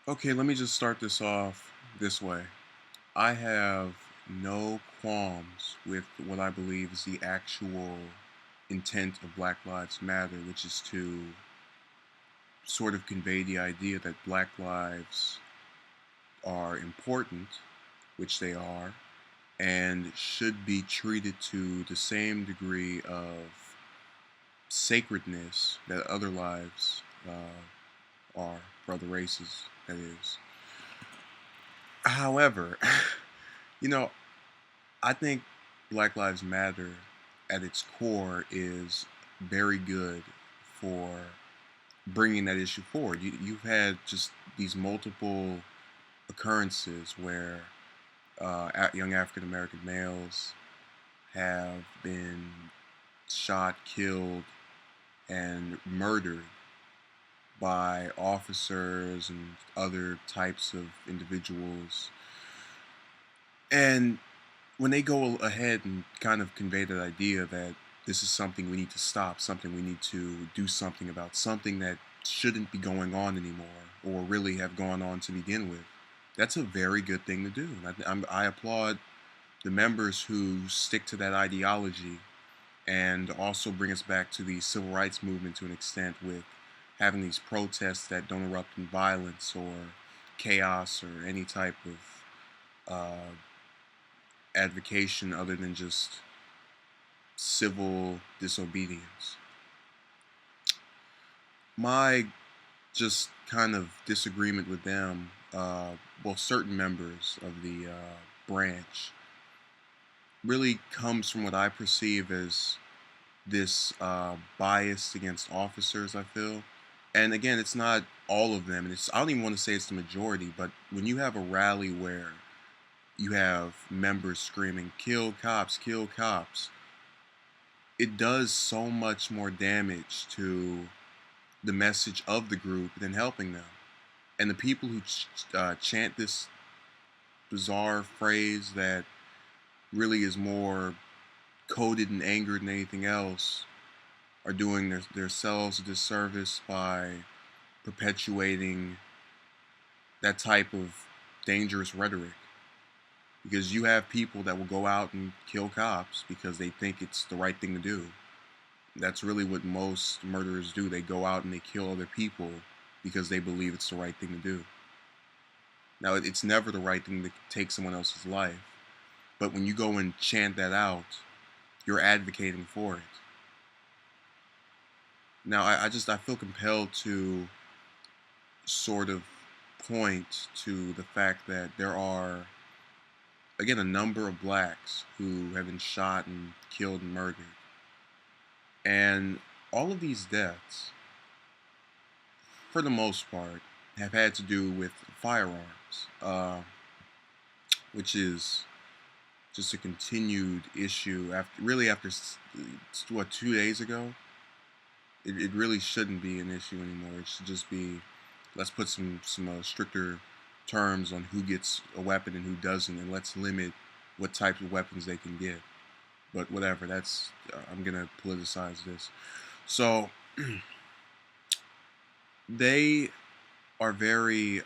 Okay, let me just start this off this way. I have no qualms with what I believe is the actual intent of Black Lives Matter, which is to sort of convey the idea that Black lives are important, which they are, and should be treated to the same degree of sacredness that other lives are, for other races, that is. However, you know, I think Black Lives Matter at its core is very good for bringing that issue forward. You've had just these multiple occurrences where young African American males have been shot, killed, and murdered by officers and other types of individuals. And when they go ahead and kind of convey that idea that this is something we need to stop, something we need to do something about, something that shouldn't be going on anymore or really have gone on to begin with, that's a very good thing to do. And I applaud the members who stick to that ideology and also bring us back to the civil rights movement to an extent with having these protests that don't erupt in violence or chaos or any type of uh, advocation other than just civil disobedience. My just kind of disagreement with them, well, certain members of the branch, really comes from what I perceive as this bias against officers, I feel. And again, it's not all of them, and I don't even want to say it's the majority, but when you have a rally where you have members screaming, kill cops, it does so much more damage to the message of the group than helping them. And the people who chant this bizarre phrase that really is more coded in anger than anything else are doing themselves a disservice by perpetuating that type of dangerous rhetoric. Because you have people that will go out and kill cops because they think it's the right thing to do. That's really what most murderers do. They go out and they kill other people because they believe it's the right thing to do. Now, it's never the right thing to take someone else's life, but when you go and chant that out, you're advocating for it. Now, I feel compelled to sort of point to the fact that there are, again, a number of blacks who have been shot and killed and murdered. And all of these deaths, for the most part, have had to do with firearms, which is just a continued issue after what, 2 days ago. It really shouldn't be an issue anymore. It should just be, let's put some stricter terms on who gets a weapon and who doesn't, and let's limit what types of weapons they can get. But whatever, that's I'm gonna politicize this. So they are very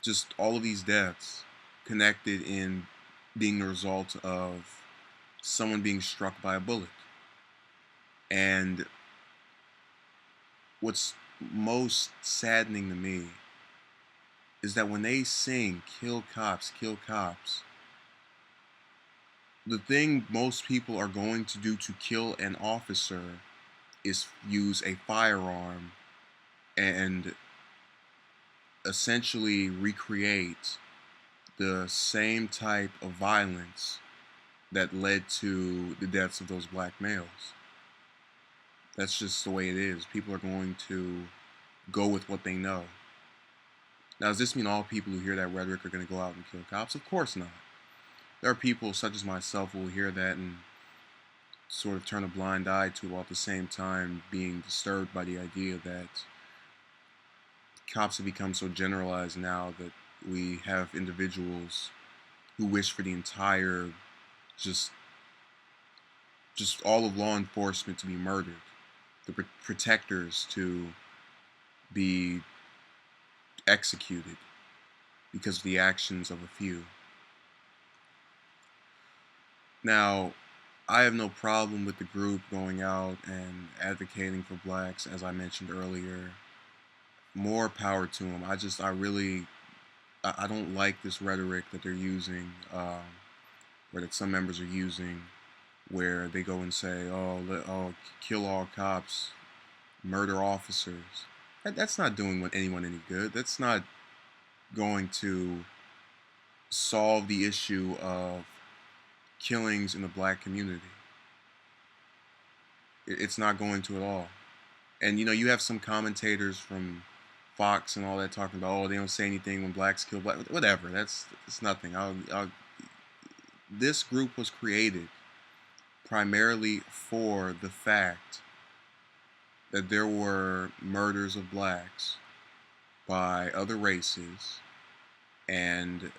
just all of these deaths connected in being the result of someone being struck by a bullet. And what's most saddening to me is that when they sing kill cops, the thing most people are going to do to kill an officer is use a firearm and essentially recreate the same type of violence that led to the deaths of those black males. That's just the way it is. People are going to go with what they know. Now, does this mean all people who hear that rhetoric are going to go out and kill cops? Of course not. There are people such as myself who will hear that and sort of turn a blind eye to it, while at the same time being disturbed by the idea that cops have become so generalized now that we have individuals who wish for the entire, just all of law enforcement to be murdered, the protectors to be executed because of the actions of a few. Now, I have no problem with the group going out and advocating for blacks, as I mentioned earlier. More power to them. I don't like this rhetoric that they're using, or that some members are using, where they go and say, "Oh, kill all cops, murder officers." That's not doing anyone any good. That's not going to solve the issue of killings in the black community. It's not going to at all. And you have some commentators from Fox and all that talking about, oh, they don't say anything when blacks kill black. Whatever. That's nothing. This group was created primarily for the fact that there were murders of blacks by other races, and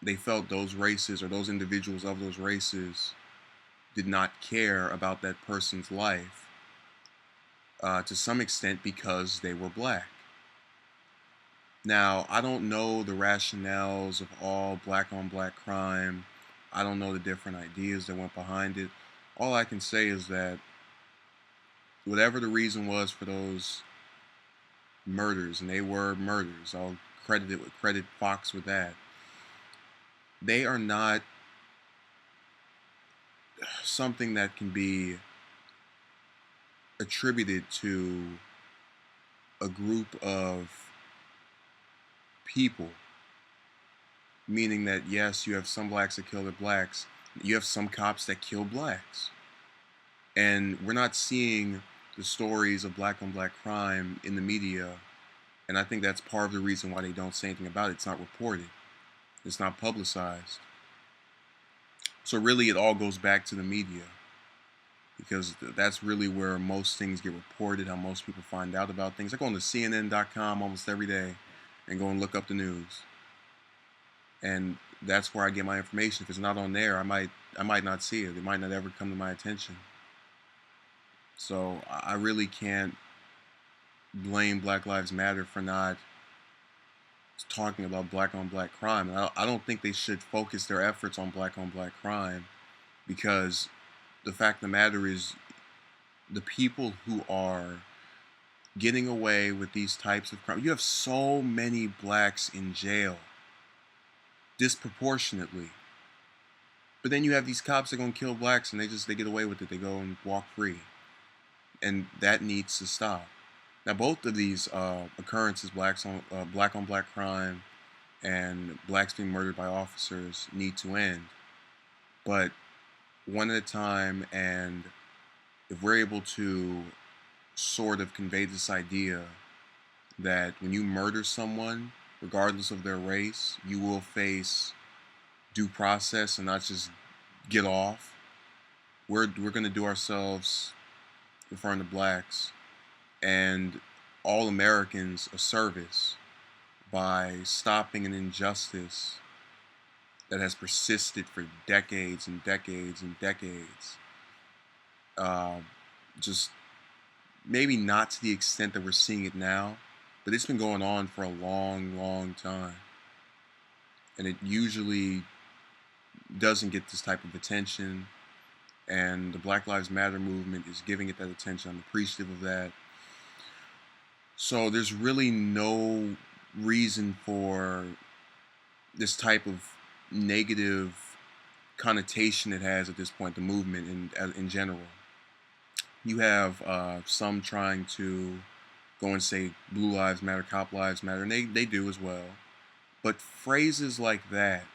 they felt those races or those individuals of those races did not care about that person's life to some extent because they were black. Now, I don't know the rationales of all black on black crime. I don't know the different ideas that went behind it. All I can say is that whatever the reason was for those murders, and they were murders, I'll credit Fox with that. They are not something that can be attributed to a group of people, meaning that yes, you have some blacks that kill other blacks, you have some cops that kill blacks, and we're not seeing the stories of black on black crime in the media, and I think that's part of the reason why they don't say anything about it. It's not reported, it's not publicized. So really it all goes back to the media, because that's really where most things get reported, how most people find out about things. I go on to CNN.com almost every day and go and look up the news, and that's where I get my information. If it's not on there, I might not see it. It might not ever come to my attention. So I really can't blame Black Lives Matter for not talking about black on black crime. And I don't think they should focus their efforts on black crime, because the fact of the matter is the people who are getting away with these types of crime, you have so many blacks in jail disproportionately, but then you have these cops that are going to kill blacks and they get away with it. They go and walk free, and that needs to stop. Now, both of these occurrences, black on black crime and blacks being murdered by officers, need to end, but one at a time. And if we're able to sort of convey this idea that when you murder someone, regardless of their race, you will face due process and not just get off, we're going to do ourselves, referring to blacks, and all Americans a service by stopping an injustice that has persisted for decades and decades and decades. Just maybe not to the extent that we're seeing it now, but it's been going on for a long, long time. And it usually doesn't get this type of attention. And the Black Lives Matter movement is giving it that attention. I'm appreciative of that. So there's really no reason for this type of negative connotation it has at this point, the movement in general. You have some trying to go and say blue lives matter, cop lives matter, and they do as well. But phrases like that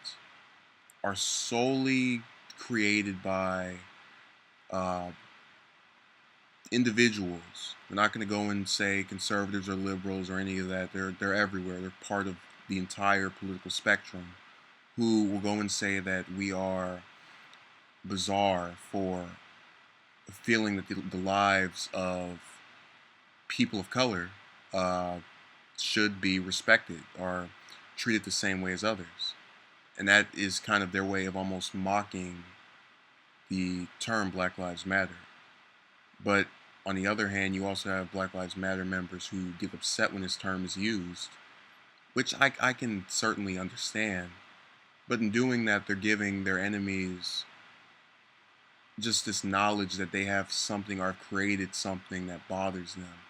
are solely created by individuals. We're not going to go and say conservatives or liberals or any of that. They're everywhere. They're part of the entire political spectrum, who will go and say that we are bizarre for feeling that the lives of people of color should be respected or treated the same way as others. And that is kind of their way of almost mocking the term Black Lives Matter. But On the other hand, you also have Black Lives Matter members who get upset when this term is used, which I can certainly understand. But in doing that, they're giving their enemies just this knowledge that they have something or have created something that bothers them.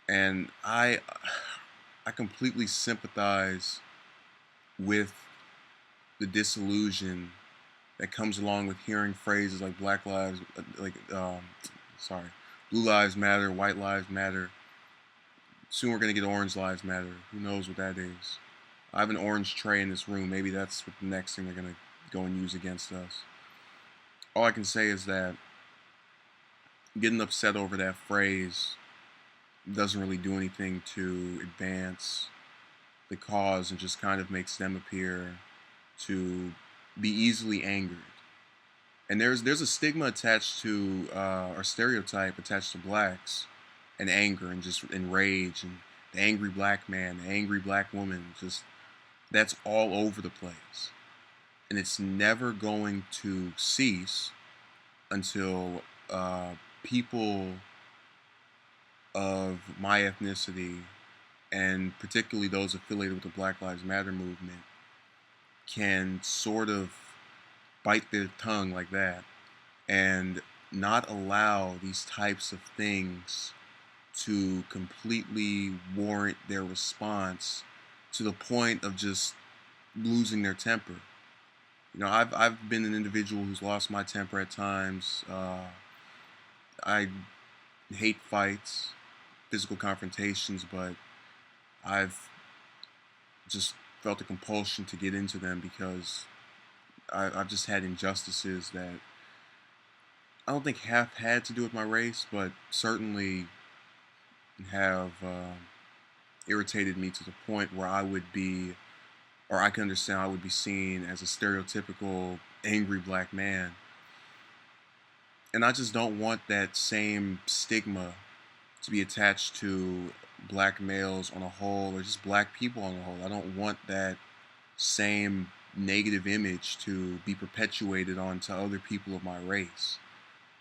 And I completely sympathize with the disillusion that comes along with hearing phrases like Black Lives, sorry, Blue Lives Matter, White Lives Matter. Soon we're gonna get Orange Lives Matter. Who knows what that is? I have an orange tray in this room. Maybe that's what the next thing they're gonna go and use against us. All I can say is that getting upset over that phrase doesn't really do anything to advance the cause and just kind of makes them appear to be easily angered. And there's a stigma attached to or stereotype attached to blacks and anger and just and rage and the angry black man, the angry black woman, just that's all over the place. And it's never going to cease until people of my ethnicity, and particularly those affiliated with the Black Lives Matter movement, can sort of bite their tongue like that and not allow these types of things to completely warrant their response to the point of just losing their temper. You know, I've been an individual who's lost my temper at times. I hate fights, physical confrontations, but I've just felt a compulsion to get into them because I've just had injustices that I don't think have had to do with my race, but certainly have irritated me to the point where I would be, or I can understand I would be seen as a stereotypical angry black man. And I just don't want that same stigma to be attached to black males on a whole, or just black people on a whole. I don't want that same negative image to be perpetuated onto other people of my race.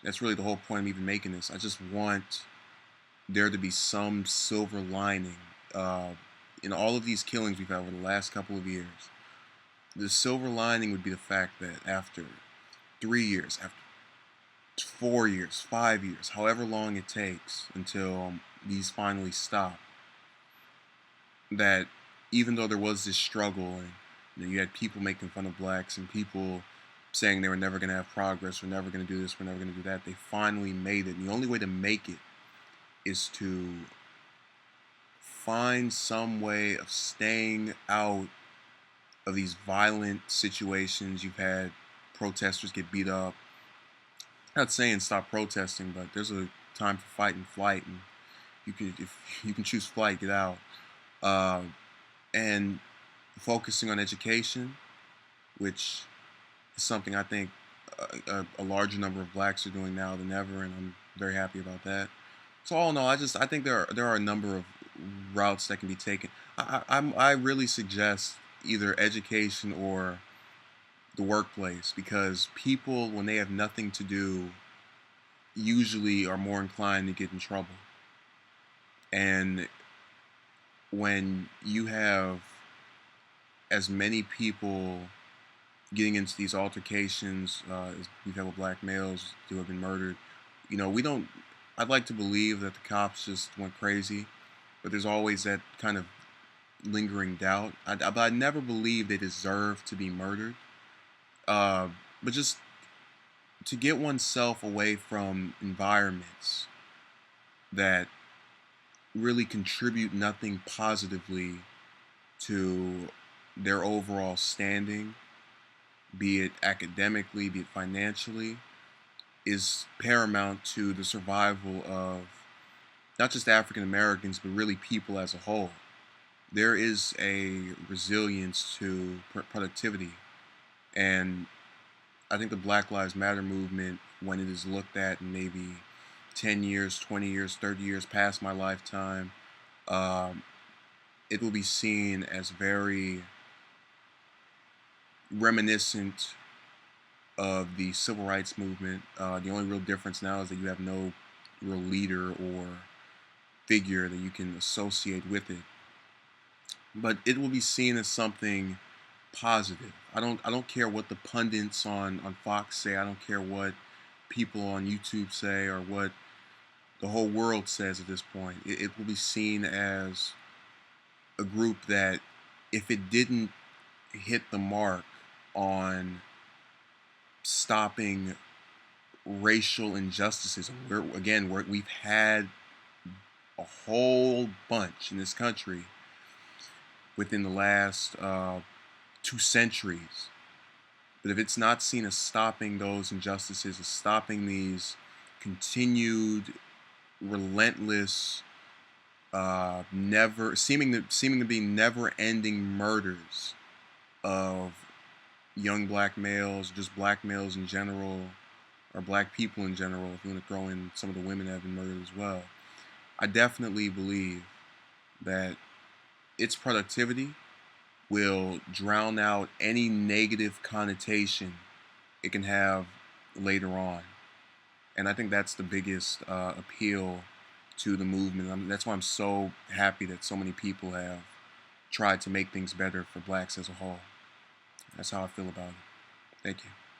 That's really the whole point of even making this. I just want there to be some silver lining in all of these killings we've had over the last couple of years. The silver lining would be the fact that after 3 years, after 4 years, 5 years, however long it takes until these finally stop, that even though there was this struggle and you had people making fun of blacks and people saying they were never going to have progress, we're never going to do this, we're never going to do that, they finally made it. And the only way to make it is to find some way of staying out of these violent situations. You've had protesters get beat up. I'm not saying stop protesting, but there's a time for fight and flight, and if you can choose flight, get out. And focusing on education, which is something I think a larger number of blacks are doing now than ever, and I'm very happy about that. So all in all, I think there are a number of routes that can be taken. I really suggest either education or the workplace, because people, when they have nothing to do, usually are more inclined to get in trouble. And when you have as many people getting into these altercations as we have with black males who have been murdered, you know, we don't. I'd like to believe that the cops just went crazy, but there's always that kind of lingering doubt. But I never believe they deserve to be murdered. But just to get oneself away from environments that really contribute nothing positively to their overall standing, be it academically, be it financially, is paramount to the survival of not just African Americans, but really people as a whole. There is a resilience to productivity. And I think the Black Lives Matter movement, when it is looked at in maybe 10 years, 20 years, 30 years past my lifetime, it will be seen as very reminiscent of the civil rights movement. The only real difference now is that you have no real leader or figure that you can associate with it. But it will be seen as something positive. I don't care what the pundits on Fox say. I don't care what people on YouTube say or what the whole world says at this point. It will be seen as a group that, if it didn't hit the mark on stopping racial injustices, and we've had a whole bunch in this country within the last 2 centuries. But if it's not seen as stopping those injustices, as stopping these continued, relentless, never seeming to be never-ending murders of young black males, just black males in general, or black people in general, if you want to throw in some of the women that have been murdered as well, I definitely believe that its productivity will drown out any negative connotation it can have later on. And I think that's the biggest appeal to the movement. That's why I'm so happy that so many people have tried to make things better for blacks as a whole. That's how I feel about it. Thank you.